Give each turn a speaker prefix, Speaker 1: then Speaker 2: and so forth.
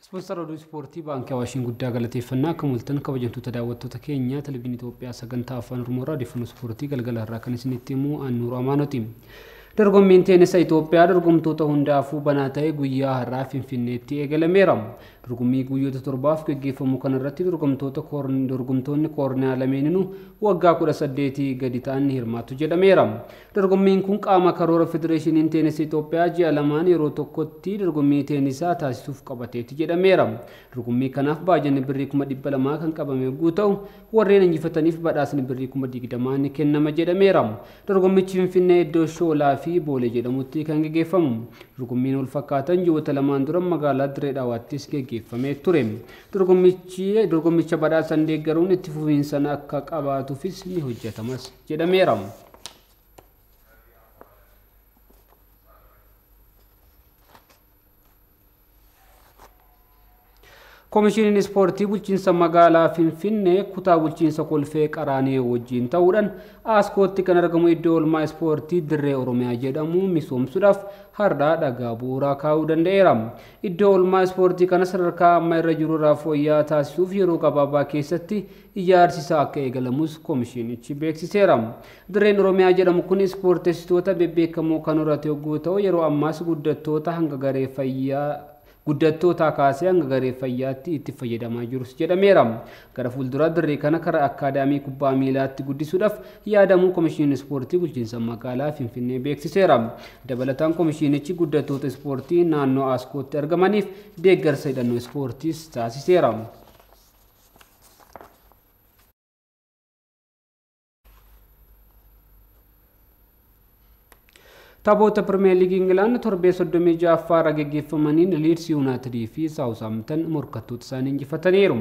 Speaker 1: Sponsor oduu ispoortii baankii Awaashiin guddaa galateeffannaa akka mul'atan kabajamtoota daawwattoota keenya televezyiinii Itoophiyaa sagantaa afaan Oromoo odeeffannoo ispoortii galgala irraa kan isinitti himu Annuur Amaanooti. Dorgommiin teenisa Itoophiyaa dorgomtoota hundaafuu banaa ta'e guyyaa har'aa Finfinneetti eegalameera. Dorgommii guyyoota torbaaf gaggeeffamu kanarratti dorgomtoonni koornaa lameeninuu waggaa 18 gadi ta'an hirmaatu jedhameera. Dorgommiin kun qaama karoora Federeeshiniin Teenisa Itoophiyaa ji'a lamaan yeroo tokkotti dorgommii teenisaa taasisuuf qabateeti jedhameera. Dorgommii kanaaf baajanni birrii 200,000 kan qabame yogguu ta'u, warreen injifataniif badhaasni birrii 20,000 ni kennama jedhameera. Dorgommichi Finfinnee iddoo Shoolaa fi Boolee jedhamutti kan gaggeeffamu. Dorgommiin wal fakkaatan ji'oota lamaan dura magaalaa Dirree Dhawaattis gaggeeffamee ture. Dorgommicha badhaasan deeggaruun itti fufiinsa akka qabaatuufis ni hojjetamas jedhameera. Komishiiniin ispoortii bulchiinsa magaalaa Finfinnee kutaa bulchiinsa Kolfee Qaraanii wajjin ta'uudhaan Aaskootti kan argamu iddoo oolmaa ispoortii Dirree Oromiyaa jedhamu misoomsuudhaaf har'aa dhagaa bu'uuraa kaa'uu danda'eera. Iddoo oolmaa ispoortii kana sadarkaa amma irra jiru irraa fooyya'aa taasisuuf yeroo gabaabaa keessatti ijaarsi isaa akka eegalamus komishiinichi beeksiseera. Dirreen Oromiyaa jedhamu kun ispoorteessitoota bebbeekamoo kan horate yogguu ta'u, yeroo ammaas guddattoota hanga garee guddattoota kaasee hanga garee fayyaatti itti fayyadamaa jirus jedhameera. Gara fuulduraa dirree kana karaa akkaadaamii kubbaa miilaatti guddisuudhaaf yaadamuu komishiiniin ispoortii bulchiinsa magaalaa Finfinnee beeksiseera. Dabalataan komishiinichi guddattoota ispoortii naannoo Aaskootti argamaniif deeggarsa hidhannoo ispoortiis taasiseera. Taphoota Premier League England torbee 36 gaggeeffamaniin Leeds United fi Southampton morkattoota isaanii injifataniiru.